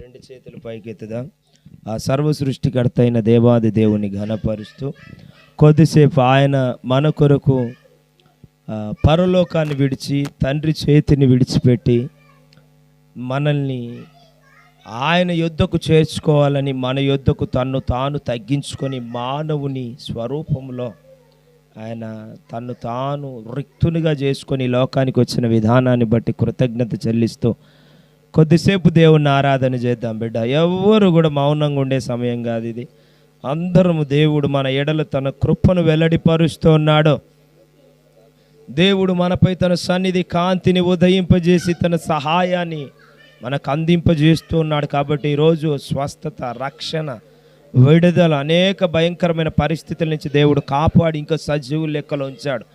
రెండు చేతులు పైకెత్తుదాం. ఆ సర్వ సృష్టికర్త అయిన దేవాది దేవుని ఘనపరుస్తూ కొద్దిసేపు ఆయన మన కొరకు పరలోకాన్ని విడిచి తండ్రి చేతిని విడిచిపెట్టి మనల్ని ఆయన యొద్దకు చేర్చుకోవాలని మన యొద్దకు తన్ను తాను తగ్గించుకొని మానవుని స్వరూపంలో ఆయన తన్ను తాను రిక్తునిగా చేసుకొని లోకానికి వచ్చిన విధానాన్ని బట్టి కృతజ్ఞత చెల్లిస్తూ కొద్దిసేపు దేవుణ్ణి ఆరాధన చేద్దాం బిడ్డ. ఎవరు కూడా మౌనంగా ఉండే సమయం కాదు ఇది. అందరము దేవుడు మన ఎడల తన కృపను వెల్లడిపరుస్తూ ఉన్నాడు. దేవుడు మనపై తన సన్నిధి కాంతిని ఉదయింపజేసి తన సహాయాన్ని మనకు అందింపజేస్తూ ఉన్నాడు. కాబట్టి ఈరోజు స్వస్థత, రక్షణ, విడుదల, అనేక భయంకరమైన పరిస్థితుల నుంచి దేవుడు కాపాడి ఇంకా సజీవుల లెక్కలో ఉంచాడు.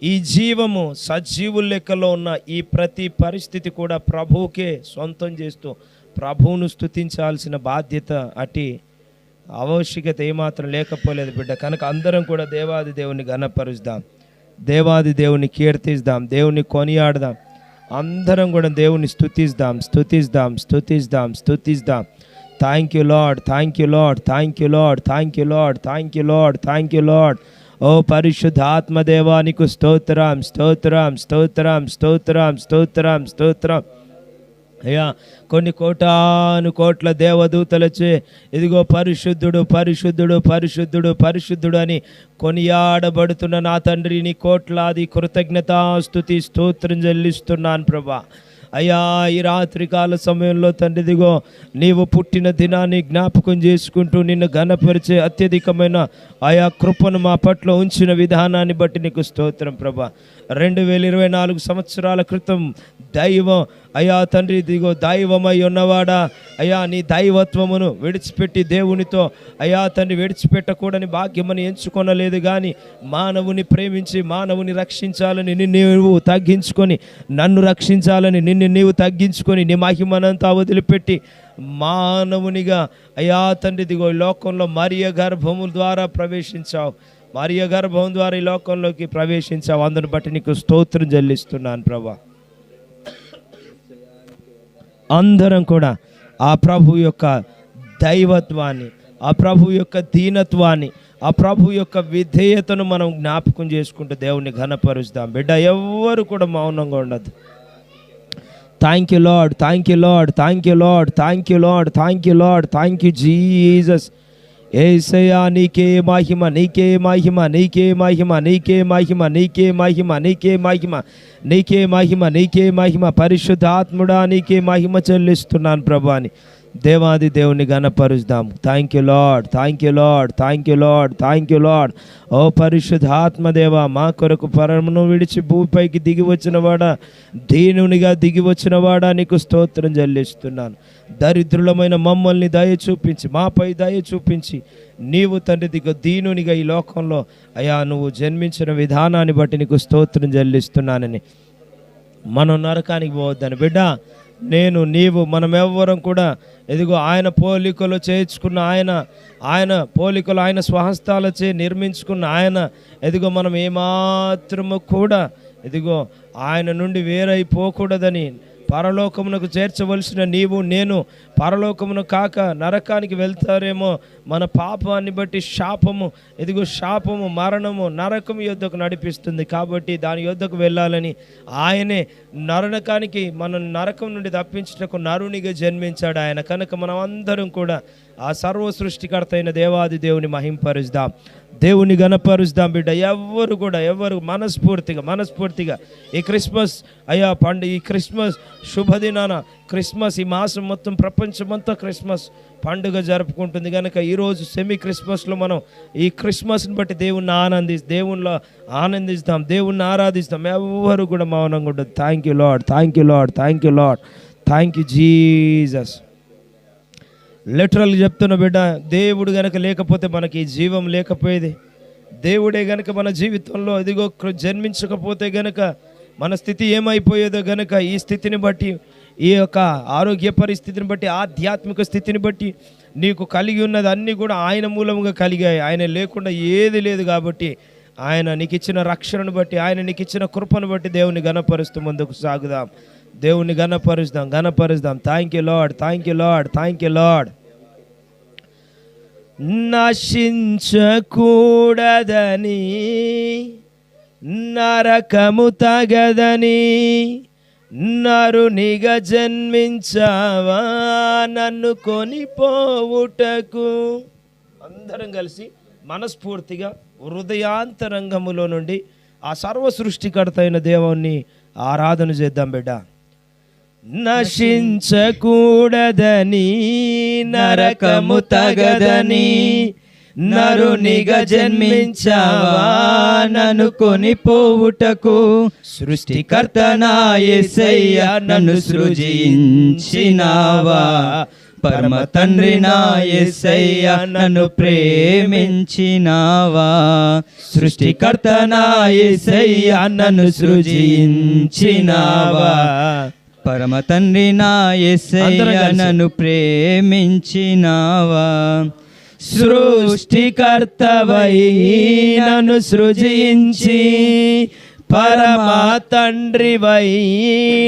ఈ జీవము సజీవుల లెక్కలో ఉన్న ఈ ప్రతి పరిస్థితి కూడా ప్రభువుకే సొంతం చేస్తూ ప్రభువును స్తుతించాల్సిన బాధ్యత అటి ఆవశ్యకత ఏమాత్రం లేకపోలేదు బిడ్డ. కనుక అందరం కూడా దేవాది దేవుని ఘనపరుస్తాం, దేవాది దేవుని కీర్తిస్తాం, దేవుని కొనియాడదాం. అందరం కూడా దేవుని స్తుతిస్తాం, స్తుతిస్తాం, స్తుతిస్తాం, స్తుతిస్తాం. Thank you lord, thank you lord, thank you lord, thank you lord, thank you lord, thank you lord. ఓ పరిశుద్ధ ఆత్మదేవానికి స్తోత్రం, స్తోత్రం, స్తోత్రం, స్తోత్రం, స్తోత్రం, స్తోత్రం. అయ్యా, కొన్ని కోటాను కోట్ల దేవదూతలచే ఇదిగో పరిశుద్ధుడు, పరిశుద్ధుడు, పరిశుద్ధుడు, పరిశుద్ధుడు అని కొనియాడబడుతున్న నా తండ్రి, నీ కోట్లాది కృతజ్ఞతాస్తుతి స్తోత్రం చెల్లిస్తున్నాను ప్రభా. అయ్యా, ఈ రాత్రికాల సమయంలో తండ్రి ఇదిగో నీవు పుట్టిన దినాన్ని జ్ఞాపకం చేసుకుంటూ నిన్ను ఘనపరిచే అత్యధికమైన ఆయా కృపను మా పట్ల ఉంచిన విధానాన్ని బట్టి నీకు స్తోత్రం ప్రభా. 2024 సంవత్సరాల క్రితం దైవం అయ్యా తండ్రి ఇదిగో దైవమై ఉన్నవాడా అయ్యా, నీ దైవత్వమును విడిచిపెట్టి దేవునితో అయ్యా తండ్రి విడిచిపెట్టకూడని భాగ్యమని ఎంచుకొనలేదు, కానీ మానవుని ప్రేమించి మానవుని రక్షించాలని నిన్ను నీవు తగ్గించుకొని, నన్ను రక్షించాలని నిన్ను నీవు తగ్గించుకొని నీ మహిమనంతా వదిలిపెట్టి మానవునిగా అయ్యా తండ్రి ఇదిగో ఈ లోకంలో మరియ గర్భము ద్వారా ప్రవేశించావు, మరియ గర్భం ద్వారా ఈ లోకంలోకి ప్రవేశించావు. అందుని బట్టి నీకు స్తోత్రం చెల్లిస్తున్నాను ప్రభా. అందరం కూడా ఆ ప్రభు యొక్క దైవత్వాన్ని, ఆ ప్రభు యొక్క దీనత్వాన్ని, ఆ ప్రభు యొక్క విధేయతను మనం జ్ఞాపకం చేసుకుంటూ దేవుని ఘనపరుస్తాం బిడ్డ. ఎవ్వరు కూడా మౌనంగా ఉండదు. Thank you lord, thank you lord, thank you lord, thank you lord, thank you lord, thank you Jesus. యేసయ్యా నీకే మహిమ, నీకే మహిమ, నీకే మహిమ, నీకే మహిమ, నీకే మహిమ, నీకే మహిమ, నీకే మహిమ, నీకే మహిమ. పరిశుద్ధాత్ముడా నీకే మహిమ చెల్లిస్తున్నాను ప్రభా అని దేవాది దేవుని ఘనపరుస్తాం. Thank you lord, thank you lord, thank you lord, thank you lord. ఓ పరిశుద్ధాత్మదేవ, మా కొరకు పరమును విడిచి భూమిపైకి దిగి వచ్చినవాడా, దీనునిగా దిగి వచ్చినవాడా నీకు స్తోత్రం చెల్లిస్తున్నాను. దరిద్రులమైన మమ్మల్ని దయ చూపించి, మాపై దయ చూపించి నీవు తండ్రి దీనునిగా ఈ లోకంలో అయ్యా నువ్వు జన్మించిన విధానాన్ని బట్టి నీకు స్తోత్రం చెల్లిస్తున్నానని. మనం నరకానికి పోవద్దని బిడ్డ, నేను నీవు మనమెవ్వరం కూడా ఇదిగో ఆయన పోలికలు చేర్చుకున్న ఆయన పోలికలు ఆయన స్వహస్తాలచే నిర్మించుకున్న ఆయన ఇదిగో మనం ఏమాత్రము కూడా ఇదిగో ఆయన నుండి వేరైపోకూడదని పరలోకమునకు చేర్చవలసిన నీవు నేను పరలోకమును కాక నరకానికి వెళ్తారేమో. మన పాపాన్ని బట్టి శాపము ఇదిగో శాపము, మరణము, నరకం యొద్దకు నడిపిస్తుంది. కాబట్టి దాని యొద్దకు వెళ్ళాలని ఆయనే నరకానికి మన నరకం నుండి తప్పించుటకు నరునిగా జన్మించాడు ఆయన. కనుక మనం అందరం కూడా ఆ సర్వ సృష్టికర్త అయిన దేవాది దేవుని మహింపరుస్తాం, దేవుని గణపరుస్తాం బిడ్డ. ఎవరు మనస్ఫూర్తిగా ఈ క్రిస్మస్ అయ్యా ఈ క్రిస్మస్ శుభదినాన, క్రిస్మస్ ఈ మాసం మొత్తం ప్రపంచమంతా క్రిస్మస్ పండుగ జరుపుకుంటుంది. కనుక ఈరోజు సెమీ క్రిస్మస్లో మనం ఈ క్రిస్మస్ని బట్టి దేవుణ్ణి ఆనందిస్తాం, దేవుణ్ణి ఆరాధిస్తాం. ఎవరు కూడా మౌనంగా ఉండదు. Thank you lord, thank you lord, thank you lord, thank you Jesus. లిటరల్గా చెప్తున్న బిడ్డ, దేవుడు గనక లేకపోతే మనకి ఈ జీవం లేకపోయేది. దేవుడే గనక మన జీవితంలో ఇదిగో జన్మించకపోతే గనక మన స్థితి ఏమైపోయేదో గనక ఈ స్థితిని బట్టి, ఈ యొక్క ఆరోగ్య పరిస్థితిని బట్టి, ఆధ్యాత్మిక స్థితిని బట్టి నీకు కలిగి ఉన్నది అన్నీ కూడా ఆయన మూలంగా కలిగాయి. ఆయన లేకుండా ఏది లేదు. కాబట్టి ఆయన నీకు ఇచ్చిన రక్షణను బట్టి, ఆయన నీకు ఇచ్చిన కృపను బట్టి దేవుని ఘనపరుస్తూ ముందుకు సాగుదాం. దేవుని ఘనపరుస్తాం. Thank you lord, thank you lord, thank you lord. నశించకూడదని, నరకము తగదని నరునిగా జన్మించావా నన్ను కొనిపోవుటకు. అందరం కలిసి మనస్ఫూర్తిగా హృదయాంతరంగములో నుండి ఆ సర్వ సృష్టికర్త అయిన దేవుణ్ణి ఆరాధన చేద్దాం బిడ్డ. నశించకూడదని, నరకము తగదని నరునిగా జన్మించావా నన్ను కొనిపోవుటకు. సృష్టికర్త నా యేసయ్య నన్ను సృజించినావా. పరమ తండ్రి నా యేసయ్య నన్ను ప్రేమించినావా. సృష్టికర్త నా యేసయ్య నన్ను సృజించినావా. పరమ తండ్రి నా యేసయ్య నన్ను ప్రేమించినావా. సృష్టికర్తవై నన్ను సృజించి పరమ తండ్రివై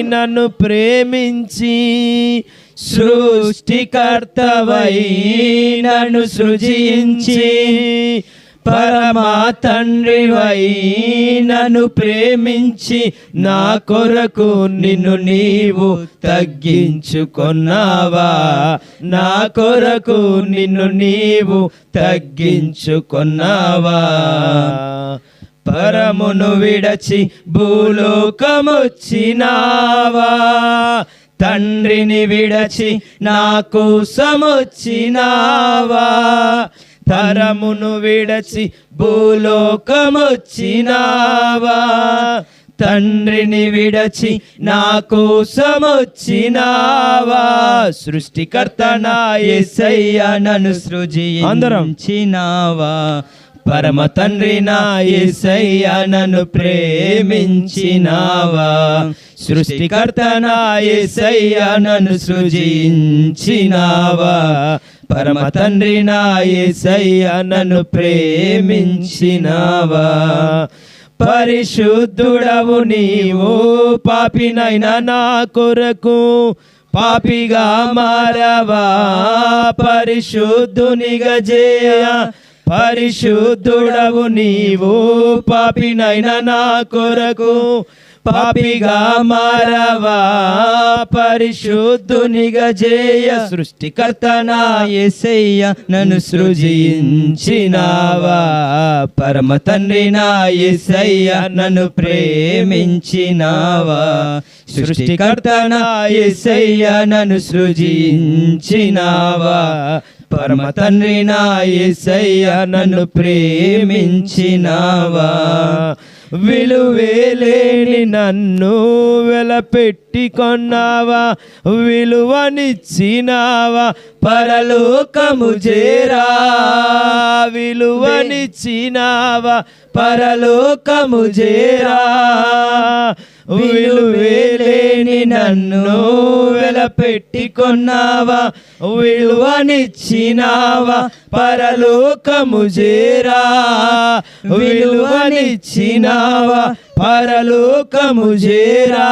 నన్ను ప్రేమించి. సృష్టికర్తవై నన్ను సృజించి పరమ తండ్రివై నన్ను ప్రేమించి నా కొరకు నిన్ను నీవు తగ్గించుకొన్నావా. నా కొరకు నిన్ను నీవు తగ్గించుకొన్నావా. పరమును విడచి భూలోకమొచ్చినావా. తండ్రిని విడచి నా కోసమొచ్చినావా. పరమును విడచి భూలోకమొచ్చినావా. తండ్రిని విడచి నా కోసమొచ్చినావా. సృష్టికర్త నా యేసయ్య నన్ను సృజించినావా. పరమ తండ్రి నా యేసయ్య నన్ను ప్రేమించినావా. సృష్టికర్త నా యేసయ్య నన్ను సృజించినావా. పరమ తండ్రి నా యేసయ్య నన్ను ప్రేమించినావా. పరిశుద్ధుడవు నీవు పాపినైనా నా కొరకు పాపిగా మారవా. పరిశుద్ధునిగా చేయ పరిశుద్ధుడవు నీవు పాపినైనా నా కొరకు పాపిగా మారవా. పరిశుద్ధునిగా చేయ సృష్టికర్త నా యేసయ్య నన్ను సృజించినావా. పరమ తండ్రి నా యేసయ్య నన్ను ప్రేమించినావా. సృష్టికర్త నా యేసయ్య నన్ను సృజించినావా. పరమ తండ్రి నా యేసయ్య నన్ను ప్రేమించినావా. విలువేలేని నన్ను వెలపెట్టి కొన్నావా. విలువనిచ్చినావా పరలోకము చేరా. విలువనిచ్చినావా పరలోకము చేరా. విలువేలేని నన్ను వెలపెట్టి కొన్నావా. విలువనిచ్చినావా పరలోకము చేరా. విలువనిచ్చినావా పరలోకము చేరా.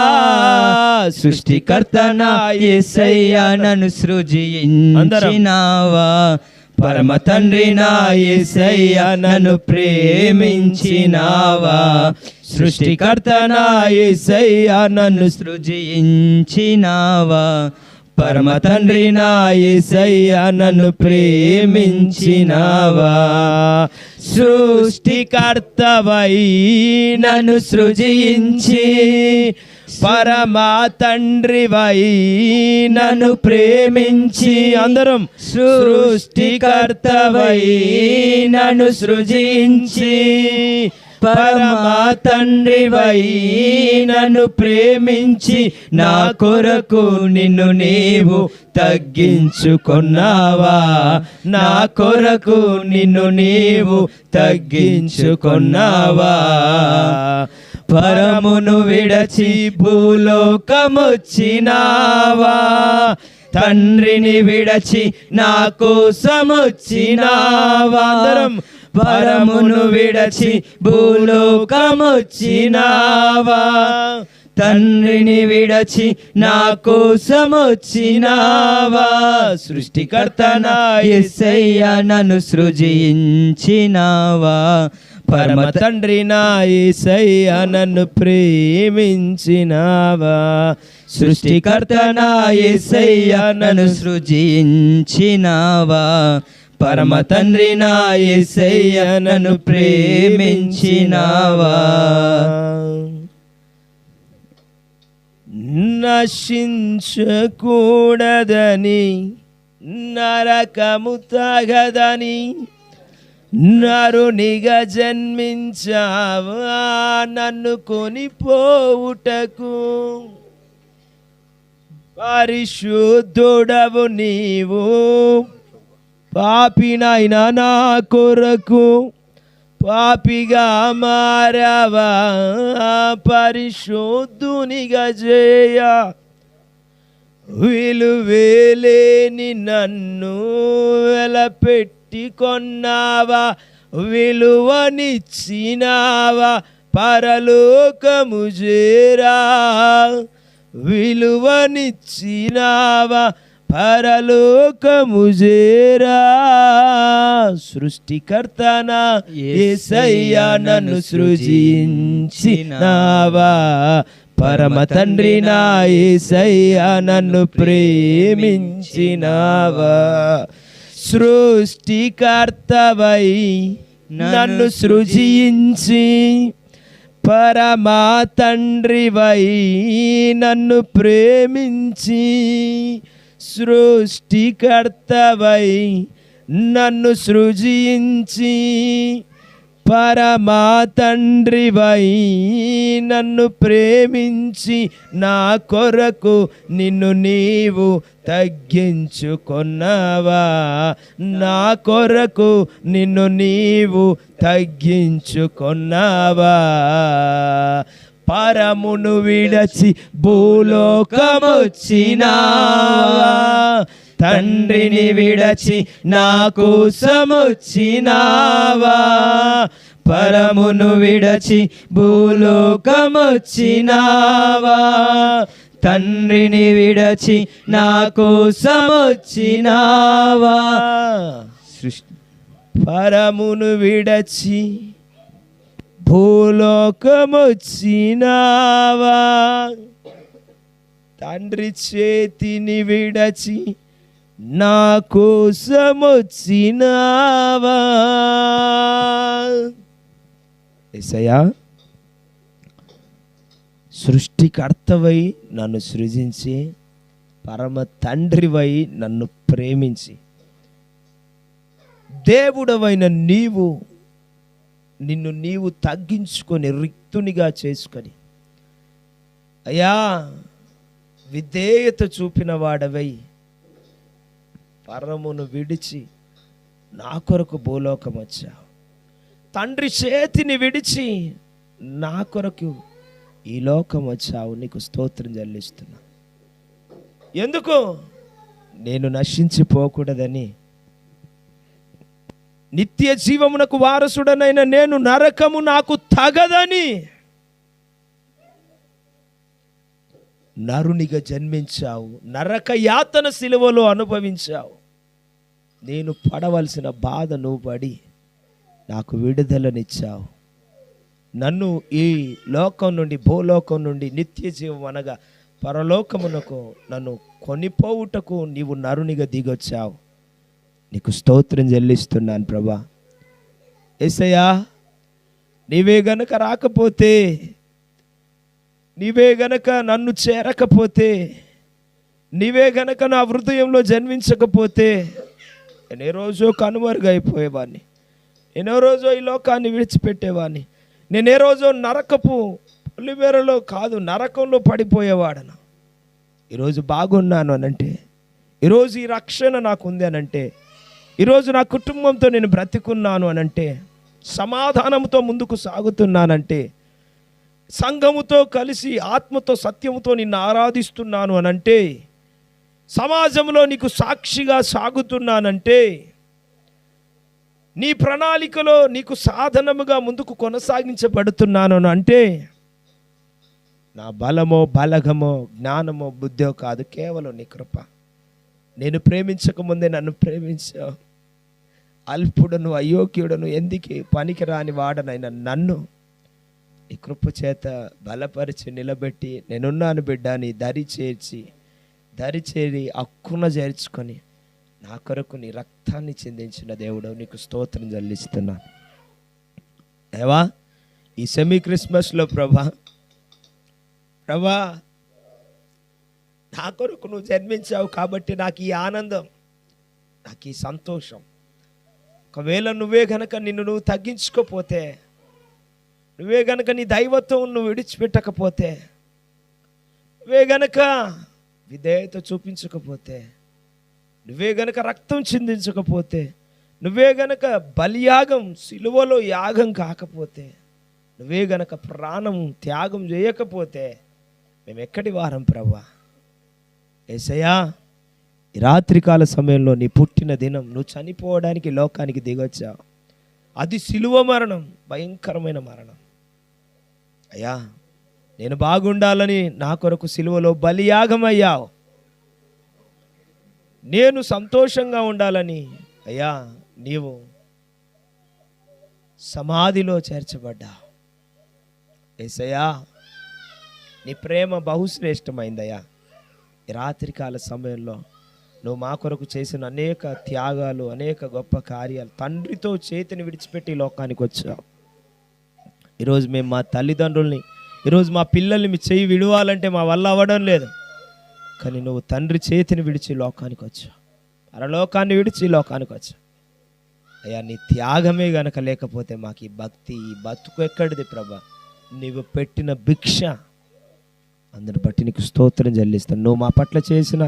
సృష్టికర్త నా యేసయ్య నన్ను సృజించినావా. పరమ తండ్రి నా యేసయ్య నన్ను ప్రేమించినావా. సృష్టికర్త నా యేసయ్య నన్ను సృజించినావా. పరమ తండ్రి నా యేసయ్య నన్ను ప్రేమించినావా. సృష్టికర్తవై నన్ను సృజించి పరమ తండ్రివై నన్ను ప్రేమించి. అందరం సృష్టికర్తవై నన్ను సృజించి పరమ తండ్రివై నన్ను ప్రేమించి నా కొరకు నిన్ను నీవు తగ్గించుకొన్నావా. నా కొరకు నిన్ను నీవు తగ్గించుకొన్నావా. పరమును విడచి భూలోకమొచ్చినావా. తండ్రిని విడచి నా కోసమొచ్చినావా. పరమును విడచి భూలోకమొచ్చినావా. తండ్రిని విడచి నా కోసం వచ్చినావా, సృష్టికర్తనా యేసయ్య నన్ను సృజించినావా, పరమ తండ్రి నా యేసయ్య నన్ను ప్రేమించినావా, సృష్టికర్తనా యేసయ్య నన్ను సృజించినావా, పరమ తండ్రి నా యేసయ్య నన్ను ప్రేమించినావా. నశించకూడదని నరకము తగదని నరునిగా జన్మించావా, నన్ను కొనిపోవుటకు. పరిశుద్ధుడవు నీవు, పాపినైనా నా కొరకు పాపిగా మారావా, పరిశుద్ధునిగా చేయ. విలువేలేని నన్ను వెలపెట్టి కొన్నావా, విలువనిచ్చినావా, పరలోకము చేరా. విలువనిచ్చినావా, పరలోకము చేరా. సృష్టికర్తనా యేసయ్య నన్ను సృజించినావా, పరమ తండ్రి నా యేసయ్య నన్ను ప్రేమించినావా. సృష్టికర్తవై నన్ను సృజించి పరమా తండ్రివై నన్ను ప్రేమించి, సృష్టికర్తవై నన్ను సృజించి పరమా తండ్రివై నన్ను ప్రేమించి, నా కొరకు నిన్ను నీవు తగ్గించుకొన్నావా, నా కొరకు నిన్ను నీవు తగ్గించుకొన్నావా. పరమును విడచి భూలోకమొచ్చినావా, తండ్రిని విడచి నా కోసమొచ్చినావా, పరమును విడచి భూలోకమొచ్చినావా, తండ్రిని విడచి నా కోసమొచ్చినావా. పరమును విడచి భూలోకమొచ్చినావా, తండ్రి చేతిని విడచి నా కోసమొచ్చినావా. యేసయ్యా, సృష్టికర్తవై నన్ను సృజించి పరమ తండ్రివై నన్ను ప్రేమించి, దేవుడవైన నీవు నిన్ను నీవు తగ్గించుకొని రిక్తునిగా చేసుకొని, అయ్యా విధేయత చూపిన వాడవై పరమును విడిచి నా కొరకు భూలోకం వచ్చావు. తండ్రి చేతిని విడిచి నా కొరకు ఈ లోకం వచ్చావు. నీకు స్తోత్రం చెల్లిస్తున్నా. ఎందుకు? నేను నశించిపోకూడదని, నిత్య జీవమునకు వారసుడనైన నేను నరకము నాకు తగదని నరునిగా జన్మించావు. నరక యాతన సిలువలో అనుభవించావు. నేను పడవలసిన బాధ నువ్వు పడి నాకు విడుదలనిచ్చావు. నన్ను ఈ లోకం నుండి, భూలోకం నుండి నిత్య జీవం అనగా పరలోకమునకు నన్ను కొనిపోవుటకు నీవు నరునిగా దిగొచ్చావు. నీకు స్తోత్రం చెల్లిస్తున్నాను ప్రభా. యేసయ్యా, నీవే గనక రాకపోతే, నీవే గనక నన్ను చేరకపోతే, నీవే గనక నా హృదయంలో జన్మించకపోతే నేను ఏ రోజో కనుమరుగైపోయేవాడిని. నేను ఏ రోజో ఈ లోకాన్ని విడిచిపెట్టేవాడిని. నేను ఏ రోజో నరకపు పులిమేరలో కాదు, నరకంలో పడిపోయేవాడను. ఈరోజు బాగున్నాను అనంటే, ఈరోజు ఈ రక్షణ నాకు ఉంది అనంటే, ఈరోజు నా కుటుంబంతో నేను బ్రతికున్నాను అనంటే, సమాధానంతో ముందుకు సాగుతున్నానంటే, సంఘముతో కలిసి ఆత్మతో సత్యముతో నిన్ను ఆరాధిస్తున్నాను అనంటే, సమాజంలో నీకు సాక్షిగా సాగుతున్నానంటే, నీ ప్రణాళికలో నీకు సాధనముగా ముందుకు కొనసాగించబడుతున్నాను అంటే, నా బలమో బలగమో జ్ఞానమో బుద్ధో కాదు, కేవలం నీ కృప. నేను ప్రేమించకముందే నన్ను ప్రేమించావు. అల్పుడను అయోగ్యుడను ఎందుకు పనికిరాని వాడనైనా నన్ను నీ కృప చేత బలపరిచి నిలబెట్టి నేనున్నాను బిడ్డ నీ దరిచేరి హక్కున చేర్చుకొని నా కొరకు నీ రక్తాన్ని చిందించిన దేవుడు నీకు స్తోత్రం చెల్లిస్తున్నాను. దేవా, ఈ సెమీ క్రిస్మస్లో ప్రభా నా కొరకు నువ్వు జన్మించావు కాబట్టి నాకు ఈ ఆనందం, నాకు ఈ సంతోషం. ఒకవేళ నువ్వే గనక నిన్ను నువ్వు తగ్గించుకోపోతే, నువ్వే గనక నీ దైవత్వం నువ్వు విడిచిపెట్టకపోతే, నువ్వే గనక విధేయత చూపించకపోతే, నువ్వే గనక రక్తం చిందించకపోతే, నువ్వే గనక బలియాగం సిలువలో యాగం కాకపోతే, నువ్వే గనక ప్రాణం త్యాగం చేయకపోతే మేము ఎక్కడి వారం ప్రభా? యేసయ్యా, ఈ రాత్రికాల సమయంలో నీ పుట్టిన దినం నువ్వు చనిపోవడానికి లోకానికి దిగొచ్చావు. అది సిలువ మరణం, భయంకరమైన మరణం. అయ్యా, నేను బాగుండాలని నా కొరకు సిలువలో బలియాగమయ్యావు. నేను సంతోషంగా ఉండాలని అయ్యా నీవు సమాధిలో చేర్చబడ్డావు. యేసయ్యా, నీ ప్రేమ బహుశ్రేష్టమైందయ్యా. ఈ రాత్రికాల సమయంలో నువ్వు మా కొరకు చేసిన అనేక త్యాగాలు, అనేక గొప్ప కార్యాలు, తండ్రితో చేతిని విడిచిపెట్టి లోకానికి వచ్చావు. ఈరోజు మేము మా తల్లిదండ్రుల్ని, ఈరోజు మా పిల్లల్ని మీ చేయి విడవాలంటే మా వల్ల అవ్వడం లేదు. కానీ నువ్వు తండ్రి చేతిని విడిచి లోకానికి వచ్చావు, పరలోకాన్ని విడిచి లోకానికి వచ్చావు. అయ్యా, నీ త్యాగమే గనక లేకపోతే మాకు ఈ భక్తి, ఈ బతుకు ఎక్కడిది ప్రభా? నీవు పెట్టిన భిక్ష. అందుని బట్టి నీకు స్తోత్రం చెల్లిస్తాను. నువ్వు మా పట్ల చేసిన,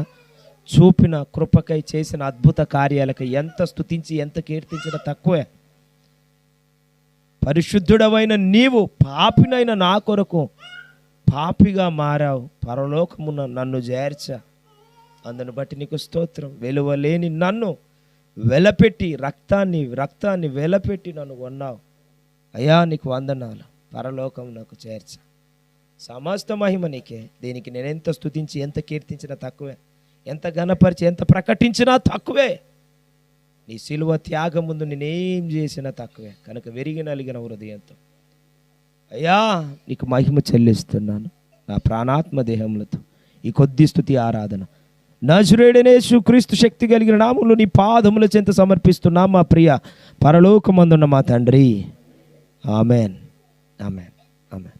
చూపిన కృపకై చేసిన అద్భుత కార్యాలకై ఎంత స్తుతించి ఎంత కీర్తించినా తక్కువే. పరిశుద్ధుడవైన నీవు పాపినైన నా కొరకు పాపిగా మారావు, పరలోకమున నన్ను చేర్చా. అందుని బట్టి నీకు స్తోత్రం. వెలువలేని నన్ను వెలపెట్టి రక్తాన్ని వెలపెట్టి నన్ను కొన్నావు. అయ్యా, నీకు వందనాలు. పరలోకం నాకు చేర్చా. సమస్త మహిమ నీకే. దీనికి నేను ఎంత స్తుతించి ఎంత కీర్తించినా తక్కువే, ఎంత ఘనపరిచి ఎంత ప్రకటించినా తక్కువే. నీ సిలువ త్యాగం ముందు నేనేం చేసినా తక్కువే. కనుక విరిగి నలిగిన హృదయంతో అయ్యా నీకు మహిమ చెల్లిస్తున్నాను. నా ప్రాణాత్మ దేహములతో ఈ కొద్ది స్తుతి ఆరాధన నజరేయుడైన యేసుక్రీస్తు శక్తి కలిగిన నామములో నీ పాదముల చెంత సమర్పిస్తున్నా మా ప్రియ పరలోకమందున్న మా తండ్రి. Amen, amen, amen.